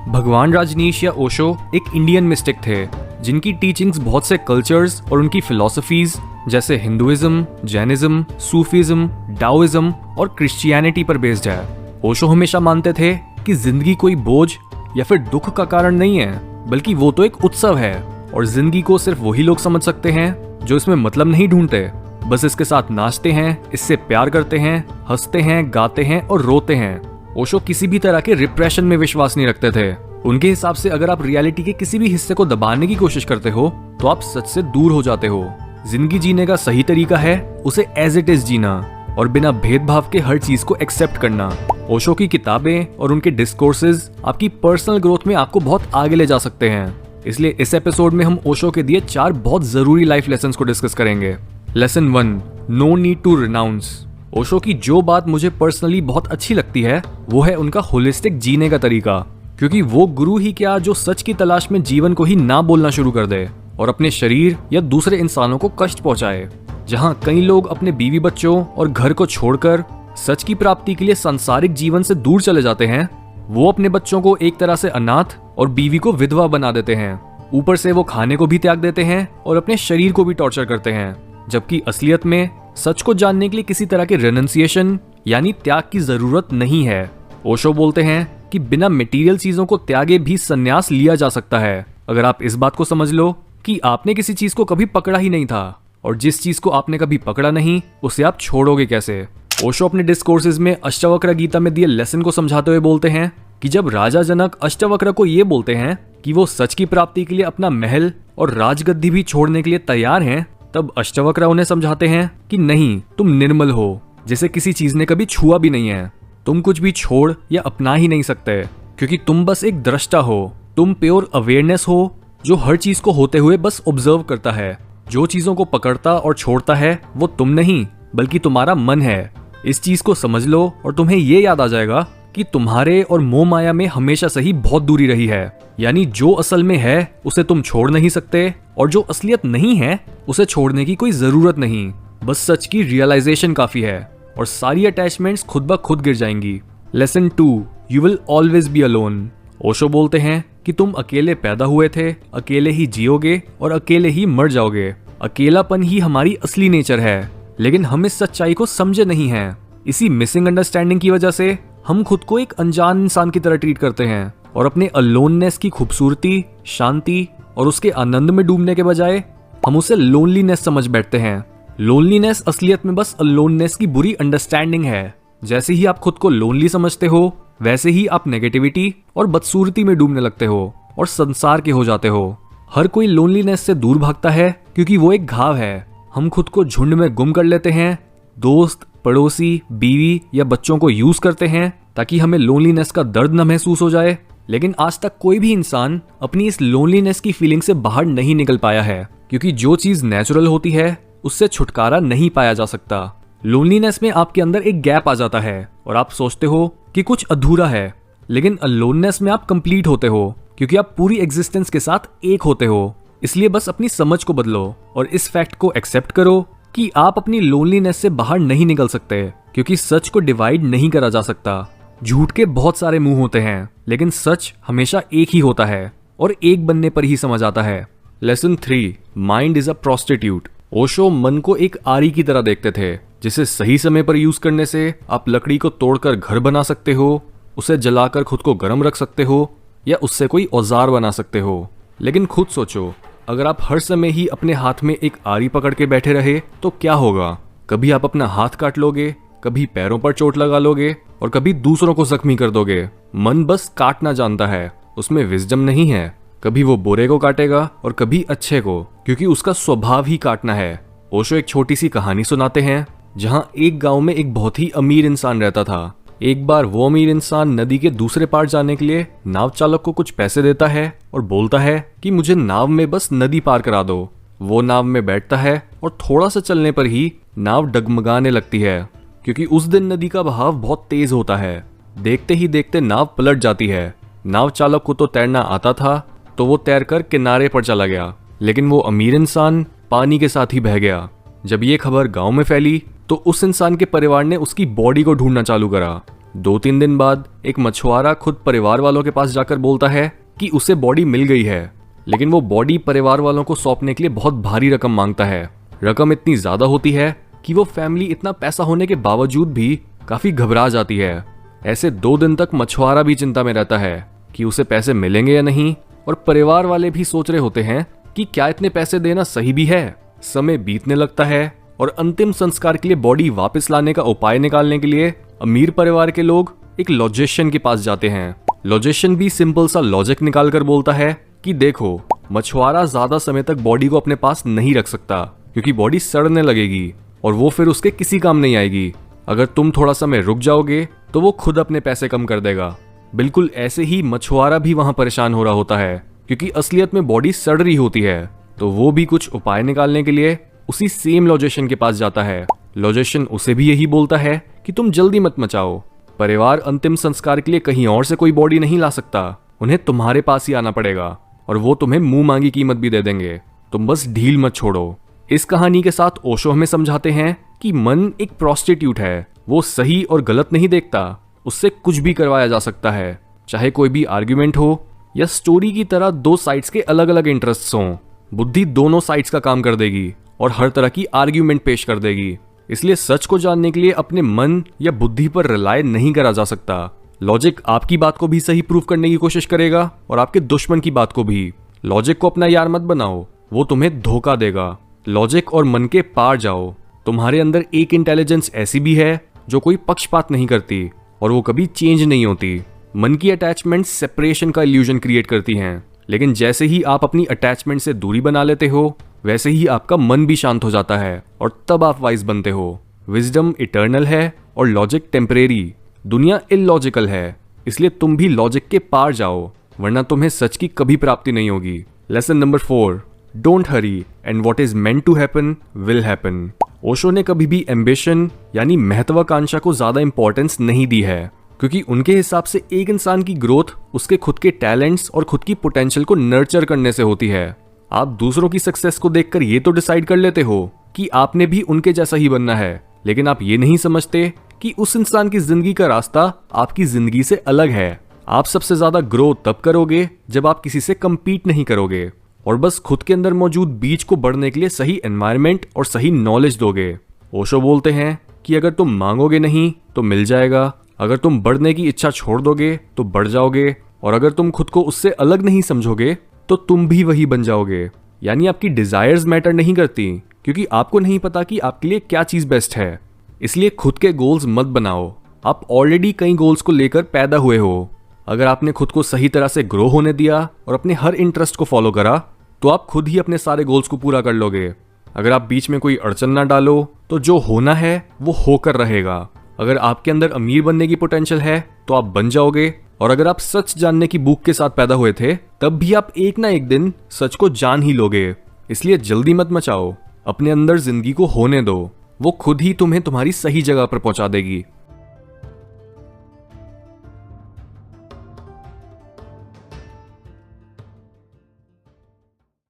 भगवान रजनीश या ओशो एक इंडियन मिस्टिक थे जिनकी टीचिंग्स बहुत से कल्चर्स और उनकी फिलॉसफीज जैसे हिंदुइज्म, जैनिज्म, सूफीज्म, डाओइज्म और क्रिश्चियनिटी पर बेस्ड है। ओशो हमेशा मानते थे कि जिंदगी कोई बोझ या फिर दुख का कारण नहीं है, बल्कि वो तो एक उत्सव है और जिंदगी को सिर्फ वही लोग समझ सकते हैं जो इसमें मतलब नहीं ढूंढते, बस इसके साथ नाचते हैं, इससे प्यार करते हैं, हंसते हैं, गाते हैं और रोते हैं। ओशो किसी भी तरह के रिप्रेशन में विश्वास नहीं रखते थे। उनके हिसाब से अगर आप रियलिटी के किसी भी हिस्से को दबाने की कोशिश करते हो तो आप सच से दूर हो जाते हो। जिंदगी जीने का सही तरीका है उसे एज इट इज जीना और बिना भेदभाव के हर चीज को एक्सेप्ट करना। ओशो की किताबें और उनके डिस्कोर्सेज आपकी पर्सनल ग्रोथ में आपको बहुत आगे ले जा सकते हैं। इसलिए इस एपिसोड में हम ओशो के दिए 4 बहुत जरूरी लाइफ लेसन्स को डिस्कस करेंगे। Lesson 1, no need to renounce. Osho की जो बात मुझे पर्सनली बहुत अच्छी लगती है वो है उनका होलिस्टिक जीने का तरीका, क्योंकि वो गुरु ही क्या जो सच की तलाश में जीवन को ही ना बोलना शुरू कर दे और अपने शरीर या दूसरे इंसानों को कष्ट पहुंचाए। जहां कई लोग अपने बीवी बच्चों और घर को छोड़कर सच की प्राप्ति के लिए सांसारिक जीवन से दूर चले जाते हैं, वो अपने बच्चों को एक तरह से अनाथ और बीवी को विधवा बना देते हैं। ऊपर से वो खाने को भी त्याग देते हैं और अपने शरीर को भी टॉर्चर करते हैं, जबकि असलियत में सच को जानने के लिए किसी तरह के रेनंसिएशन यानी त्याग की जरूरत नहीं है। ओशो बोलते हैं कि बिना मटेरियल चीजों को त्यागे भी संन्यास लिया जा सकता है अगर आप इस बात को समझ लो कि आपने किसी चीज को कभी पकड़ा ही नहीं था और जिस चीज को आपने कभी पकड़ा नहीं उसे आप छोड़ोगे कैसे। ओशो अपने डिस्कोर्सेज में अष्टावक्र गीता में दिए लेसन को समझाते हुए बोलते हैं कि जब राजा जनक अष्टावक्र को ये बोलते हैं कि वो सच की प्राप्ति के लिए अपना महल और राजगद्दी भी छोड़ने के लिए तैयार हैं, तब अष्टावक्र उन्हें समझाते हैं कि नहीं, तुम निर्मल हो जिसे किसी चीज ने कभी छुआ भी नहीं है। तुम कुछ भी छोड़ या अपना ही नहीं सकते क्योंकि तुम बस एक दृष्टा हो। तुम प्योर अवेयरनेस हो जो हर चीज को होते हुए बस ऑब्जर्व करता है। जो चीजों को पकड़ता और छोड़ता है वो तुम नहीं बल्कि तुम्हारा मन है। इस चीज को समझ लो और तुम्हें ये याद आ जाएगा कि तुम्हारे और मोह माया में हमेशा से ही बहुत दूरी रही है। यानी जो असल में है उसे तुम छोड़ नहीं सकते और जो असलियत नहीं है उसे छोड़ने की कोई जरूरत नहीं। बस सच की रियलाइजेशन काफी है और सारी अटैचमेंट्स खुद ब खुद गिर जाएंगी। Lesson 2, you will always be alone. Osho बोलते हैं कि तुम अकेले पैदा हुए थे, अकेले ही जियोगे और अकेले ही मर जाओगे। अकेलापन ही हमारी असली नेचर है, लेकिन हम इस सच्चाई को समझे नहीं हैं। इसी मिसिंग अंडरस्टैंडिंग की वजह से हम खुद को एक अनजान इंसान की तरह ट्रीट करते हैं और अपने अलोननेस की खूबसूरती, शांति और उसके आनंद में डूबने के बजाय हम उसे लोनलीनेस समझ बैठते हैं। लोनलीनेस असलियत में बस अलोननेस की बुरी अंडरस्टैंडिंग है। जैसे ही आप खुद को लोनली समझते हो वैसे ही आप नेगेटिविटी और बदसूरती में डूबने लगते हो और संसार के हो जाते हो। हर कोई लोनलीनेस से दूर भागता है क्योंकि वो एक घाव है। हम खुद को झुंड में गुम कर लेते हैं, दोस्त, पड़ोसी, बीवी या बच्चों को यूज करते हैं ताकि हमें लोनलीनेस का दर्द न महसूस हो जाए। लेकिन आज तक कोई भी इंसान अपनी इस लोनलीनेस की फीलिंग से बाहर नहीं निकल पाया है, क्योंकि जो चीज नेचुरल होती है उससे छुटकारा नहीं पाया जा सकता। लोनलीनेस में आपके अंदर एक गैप आ जाता है और आप सोचते हो कि कुछ अधूरा है, लेकिन अलोननेस में आप कंप्लीट होते हो क्योंकि आप पूरी एग्जिस्टेंस के साथ एक होते हो। इसलिए बस अपनी समझ को बदलो और इस फैक्ट को एक्सेप्ट करो कि आप अपनी लोनलीनेस से बाहर नहीं निकल सकते, क्योंकि सच को डिवाइड नहीं करा जा सकता। झूठ के बहुत सारे मुंह होते हैं, लेकिन सच हमेशा एक ही होता है और एक बनने पर ही समझ आता है। Lesson 3, mind is a prostitute. Osho मन को एक आरी की तरह देखते थे, जिसे सही समय पर यूज करने से आप लकड़ी को तोड़कर घर बना सकते हो, उसे जलाकर खुद को गर्म रख सकते हो या उससे कोई औजार बना सकते हो। लेकिन खुद सोचो, अगर आप हर समय ही अपने हाथ में एक आरी पकड़ के बैठे रहे तो क्या होगा? कभी आप अपना हाथ काट लोगे, कभी पैरों पर चोट लगा लोगे और कभी दूसरों को जख्मी कर दोगे। मन बस काटना जानता है, उसमें विजडम नहीं है। कभी वो बुरे को काटेगा और कभी अच्छे को, क्योंकि उसका स्वभाव ही काटना है। ओशो एक छोटी सी कहानी सुनाते हैं जहां एक गांव में एक बहुत ही अमीर इंसान रहता था। एक बार वो अमीर इंसान नदी के दूसरे पार जाने के लिए नाव चालक को कुछ पैसे देता है और बोलता है कि मुझे नाव में बस नदी पार करा दो। वो नाव में बैठता है और थोड़ा सा चलने पर ही नाव डगमगाने लगती है, क्योंकि उस दिन नदी का बहाव बहुत तेज होता है। देखते ही देखते नाव पलट जाती है। नाव चालक को तो तैरना आता था तो वो तैरकर किनारे पर चला गया, लेकिन वो अमीर इंसान पानी के साथ ही बह गया। जब ये खबर गांव में फैली तो उस इंसान के परिवार ने उसकी बॉडी को ढूंढना चालू करा। 2-3 दिन बाद एक मछुआरा खुद परिवार वालों के पास जाकर बोलता है कि उसे बॉडी मिल गई है, लेकिन वो बॉडी परिवार वालों को सौंपने के लिए बहुत भारी रकम मांगता है। रकम इतनी ज्यादा होती है कि वो फैमिली इतना पैसा होने के बावजूद भी काफी घबरा जाती है। ऐसे 2 दिन तक मछुआरा भी चिंता में रहता है कि उसे पैसे मिलेंगे या नहीं, और परिवार वाले भी सोच रहे होते हैं कि क्या इतने पैसे देना सही भी है। समय बीतने लगता है और अंतिम संस्कार के लिए बॉडी वापस लाने का उपाय निकालने के लिए अमीर परिवार के लोग एक लॉजिशियन के पास जाते हैं। लॉजिशियन भी सिंपल सा लॉजिक निकाल कर बोलता है कि देखो, मछुआरा ज्यादा समय तक बॉडी को अपने पास नहीं रख सकता क्योंकि बॉडी सड़ने लगेगी और वो फिर उसके किसी काम नहीं आएगी। अगर तुम थोड़ा समय रुक जाओगे तो वो खुद अपने पैसे कम कर देगा। बिल्कुल ऐसे ही मछुआरा भी वहां परेशान हो रहा होता है क्योंकि असलियत में बॉडी सड़ रही होती है, तो वो भी कुछ उपाय निकालने के लिए उसी सेम लॉजिशियन के पास जाता है। लॉजिशियन उसे भी यही बोलता है कि तुम जल्दी मत मचाओ, परिवार अंतिम संस्कार के लिए कहीं और से कोई बॉडी नहीं ला सकता, उन्हें तुम्हारे पास ही आना पड़ेगा और वो तुम्हें मुंह मांगी कीमत भी दे देंगे, तुम बस ढील मत छोड़ो। इस कहानी के साथ ओशो हमें समझाते हैं कि मन एक प्रोस्टिट्यूट है, वो सही और गलत नहीं देखता, उससे कुछ भी करवाया जा सकता है, चाहे कोई भी आर्ग्यूमेंट हो या स्टोरी की तरह 2 साइड्स के अलग अलग इंटरेस्ट्स हों। बुद्धि दोनों साइड्स का काम कर देगी और हर तरह की आर्ग्यूमेंट पेश कर देगी। इसलिए सच को जानने के लिए अपने मन या बुद्धि पर रिलाय नहीं करा जा सकता। लॉजिक आपकी बात को भी सही प्रूव करने की कोशिश करेगा और आपके दुश्मन की बात को भी। लॉजिक को अपना यार मत बनाओ, वो तुम्हें धोखा देगा। लॉजिक और मन के पार जाओ। तुम्हारे अंदर एक इंटेलिजेंस ऐसी भी है जो कोई पक्षपात नहीं करती और वो कभी चेंज नहीं होती। मन की अटैचमेंट सेपरेशन का इल्यूजन क्रिएट करती हैं, लेकिन जैसे ही आप अपनी अटैचमेंट से दूरी बना लेते हो वैसे ही आपका मन भी शांत हो जाता है और तब आप वाइज बनते हो। विजडम इटर्नल है और लॉजिक टेम्परेरी। दुनिया इलॉजिकल है, इसलिए तुम भी लॉजिक के पार जाओ, वरना तुम्हें सच की कभी प्राप्ति नहीं होगी। Lesson number 4, don't hurry and what is meant to happen will happen. Osho ने कभी भी एम्बिशन यानी महत्वाकांक्षा को ज्यादा इंपॉर्टेंस नहीं दी है, क्योंकि उनके हिसाब से एक इंसान की ग्रोथ उसके खुद के टैलेंट्स और खुद की पोटेंशियल को नर्चर करने से होती है। आप दूसरों की सक्सेस को देखकर ये तो डिसाइड कर लेते हो कि आपने भी उनके जैसा ही बनना है, लेकिन आप ये नहीं समझते कि उस इंसान की जिंदगी का रास्ता आपकी जिंदगी से अलग है। आप सबसे ज्यादा ग्रो तब करोगे जब आप किसी से कम्पीट नहीं करोगे और बस खुद के अंदर मौजूद बीज को बढ़ने के लिए सही एनवायरनमेंट और सही नॉलेज दोगे। ओशो बोलते हैं कि अगर तुम मांगोगे नहीं तो मिल जाएगा, अगर तुम बढ़ने की इच्छा छोड़ दोगे तो बढ़ जाओगे, और अगर तुम खुद को उससे अलग नहीं समझोगे तो तुम भी वही बन जाओगे। यानी आपकी डिजायर्स मैटर नहीं करती, क्योंकि आपको नहीं पता कि आपके लिए क्या चीज बेस्ट है। इसलिए खुद के गोल्स मत बनाओ, आप ऑलरेडी कई गोल्स को लेकर पैदा हुए हो। अगर आपने खुद को सही तरह से ग्रो होने दिया और अपने हर इंटरेस्ट को फॉलो करा तो आप खुद ही अपने सारे गोल्स को पूरा कर लोगे। अगर आप बीच में कोई अड़चन ना डालो तो जो होना है वो होकर रहेगा। अगर आपके अंदर अमीर बनने की पोटेंशियल है तो आप बन जाओगे, और अगर आप सच जानने की भूख के साथ पैदा हुए थे तब भी आप एक ना एक दिन सच को जान ही लोगे। इसलिए जल्दी मत मचाओ, अपने अंदर जिंदगी को होने दो, वो खुद ही तुम्हें तुम्हारी सही जगह पर पहुंचा देगी।